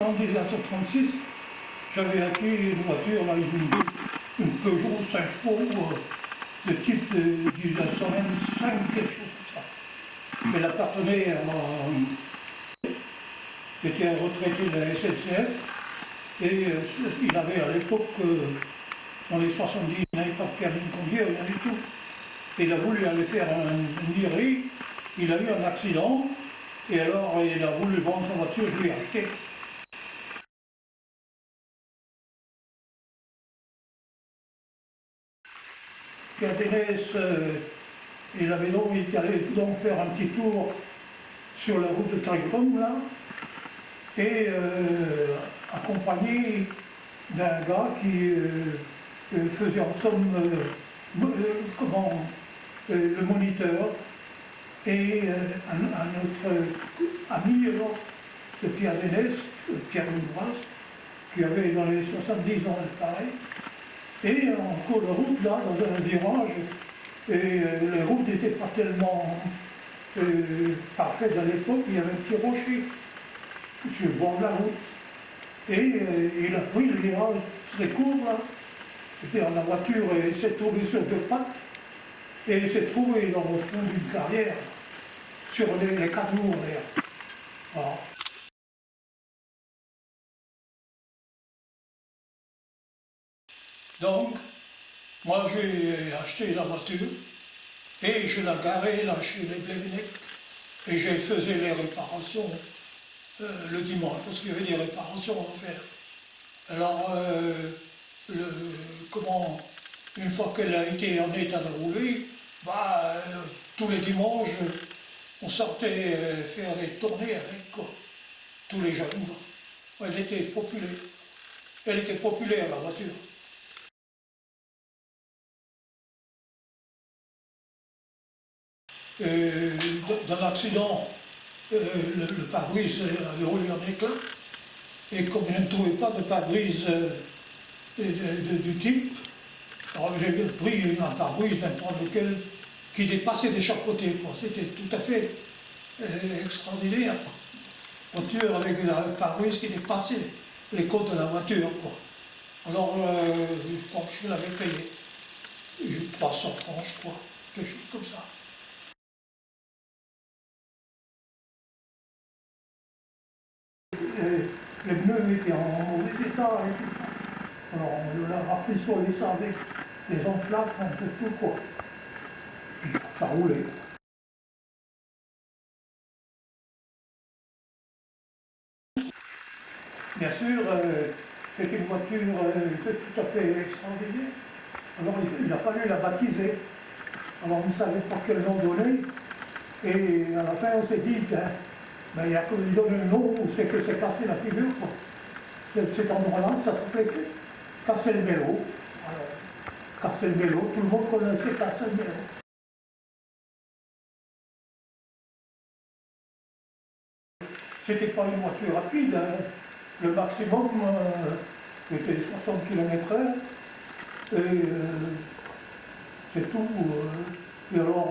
En 1936, j'avais acquis une voiture, là, une Peugeot 5 chevaux, de type de 1925, quelque chose comme ça. Elle appartenait à était un retraité de la SNCF, et il avait à l'époque, dans les 70, il n'avait pas de permis de conduire, rien du tout. Et il a voulu aller faire une virée, il a eu un accident, et alors il a voulu vendre sa voiture, je lui ai acheté. Pierre Dénès, il allait donc faire un petit tour sur la route de Trégrom, là, et accompagné d'un gars qui faisait en somme le moniteur, et un autre ami de Pierre Dénès, Pierre Louvoise, qui avait dans les 70 ans pareil. Et en cours de route, là, dans un virage, et les routes n'étaient pas tellement parfaites à l'époque, il y avait un petit rocher sur le bord de la route. Et il a pris le virage très court, là. Et la voiture s'est tombée sur deux pattes, et il s'est trouvé dans le fond d'une carrière, sur les quatre roues d'ailleurs. Voilà. Donc, moi j'ai acheté la voiture et je la garais là chez les Blévenec et je faisais les réparations le dimanche parce qu'il y avait des réparations à faire. Alors, une fois qu'elle a été en état de rouler, tous les dimanches, on sortait faire des tournées avec quoi, tous les jeunes. Elle était populaire. Elle était populaire, la voiture. Dans l'accident, le pare-brise avait roulé en éclat, et comme je ne trouvais pas de pare-brise du type, alors j'ai pris un pare-brise n'importe lequel qui dépassait de chaque côté. C'était tout à fait extraordinaire. Voiture avec un pare-brise qui dépassait les côtes de la voiture, quoi. Alors, je crois que je l'avais payé. J'ai 300 francs, je crois, quelque chose comme ça. Les pneus étaient en mauvais état et tout ça. Alors on l'a rafistolé ça avec des emplâtres, un peu tout quoi. Puis ça roulait. Bien sûr, c'était une voiture tout à fait extraordinaire. Alors il a fallu la baptiser. Alors on ne savait pas quel nom donner. Et à la fin on s'est dit, il y a qu'on lui donne un nom où c'est que c'est cassé la figure, quoi. Cet endroit-là, ça s'appelait Castelmello. Alors, Castelmello, tout le monde connaissait Castelmello. C'était pas une voiture rapide, hein. Le maximum était 60 km/h. Et c'est tout. Et alors,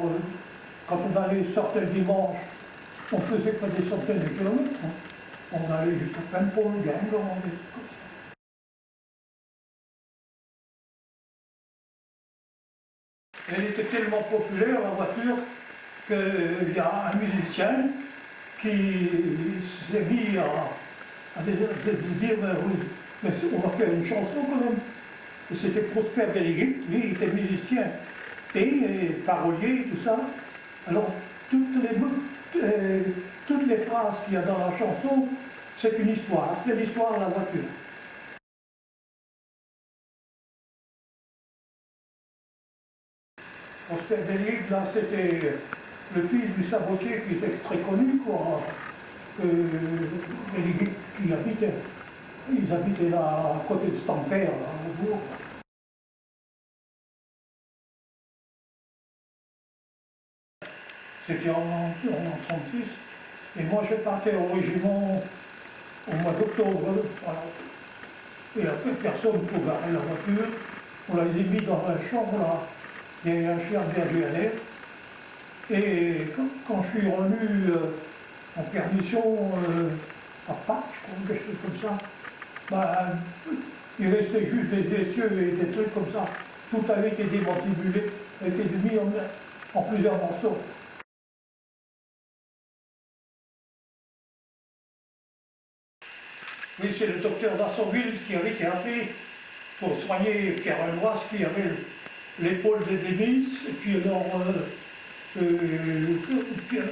quand on allait sortir le dimanche, on ne faisait pas des centaines de kilomètres. Hein. On allait jusqu'à Paimpol, Guingamp, des trucs comme ça. Elle était tellement populaire, la voiture, qu'il y a un musicien qui s'est mis à dire oui, mais on va faire une chanson quand même. Et c'était Prosper Bénéguit, lui il était musicien et parolier, tout ça. Alors toutes les phrases qu'il y a dans la chanson, c'est une histoire, c'est l'histoire de la voiture. Prosper Bénéguit, là, c'était le fils du sabotier qui était très connu, quoi. Bénéguit qui habitait, ils habitaient là, à côté de Stampère, là, au bourg. C'était en 1936, et moi je partais au régiment au mois d'octobre, voilà. Et après personne pour garer la voiture, on les a mis dans la chambre là, il y avait un chien berger. Et quand je suis revenu en permission, à Pâques, je crois, quelque chose comme ça. Bah, il restait juste des essieux et des trucs comme ça. Tout avait été démantibulé, a été mis en plusieurs morceaux. Oui, c'est le docteur d'Assonville qui avait été appelé pour soigner Pierre Lenoir, qui avait l'épaule de Denis, et puis alors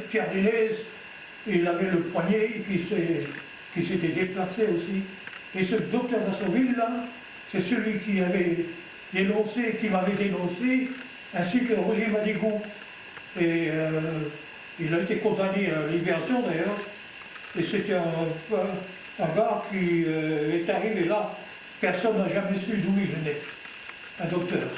Pierre Dénez, il avait le poignet qui s'était déplacé aussi. Et ce docteur d'Assonville là, c'est celui qui avait dénoncé, qui m'avait dénoncé, ainsi que Roger Madigou. Et il a été condamné à la libération d'ailleurs. Et c'était un gars qui est arrivé là, personne n'a jamais su d'où il venait, un docteur.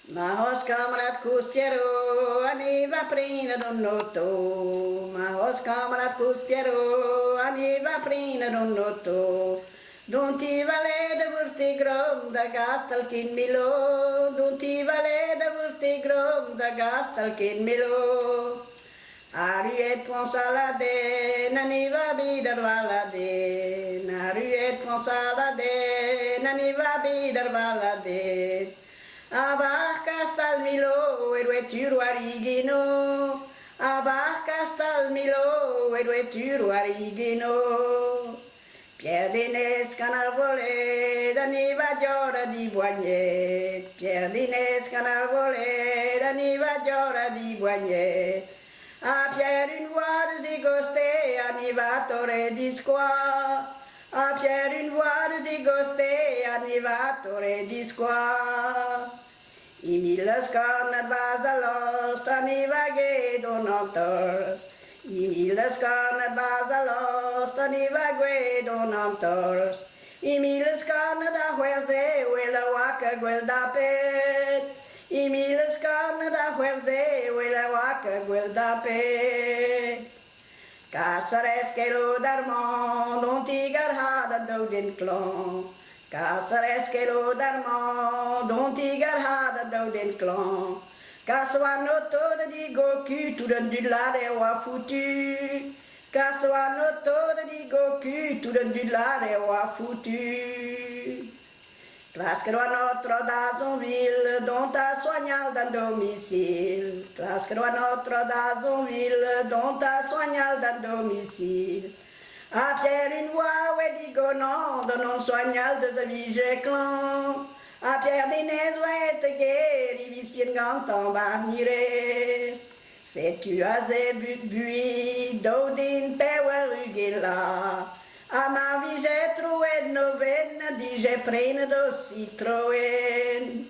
Ma os kamerat Cuspiero, aniva prina d'un noto. Ma os kamerat Cuspiero, aniva prina d'un noto. Don't ti vale de vurti grom da gastal kin milo. Don't ti vale de vurti grom da gastal kin milo. Ariet ponsalade, naniva bidar valade. Ariet ponsalade, naniva bidar valade. Abarcasta al Milo e due tiro arigino. Abarcasta al Milo e due tiro arigino. Pierre Dénès canal volé, d'aniva giora di Boignet. Pierre Dénès canal volé, d'aniva giora di Boignet. A Pierre une voix de zigosté, animatore di square. A Pierre une voix de zigosté, animatore di square. I milles kan vasalos, anivage donantors. I milles kan vasalos, anivage donantors. I milles kan da huerze, wela waka gwel da pet. I milles kan da huerze, wela waka gwel da pet. Casaresquero d'Armand, dont igar had a doden clan. Casaresquero d'Armand, dont igar had a doden clan. Caswanoto de di goku, tout le du la de wa foutu. Caswanoto de di goku, tout le du la de wa foutu. Clasquero a notre d'Azonville, dont a soignal d'un domicile. Clasquero a notre d'Azonville, dont a soignal d'un domicile. A Pierre une voix, ouais, digonant, de non soignal de ce vige clan. A Pierre Dénès, ouais, te guerre, il vis bien gantant, va mire. C'est tu as but bui, d'Odin, Pewerugela. A ma vie j'ai trouvé de novenne, dit j'ai pris de Citroën.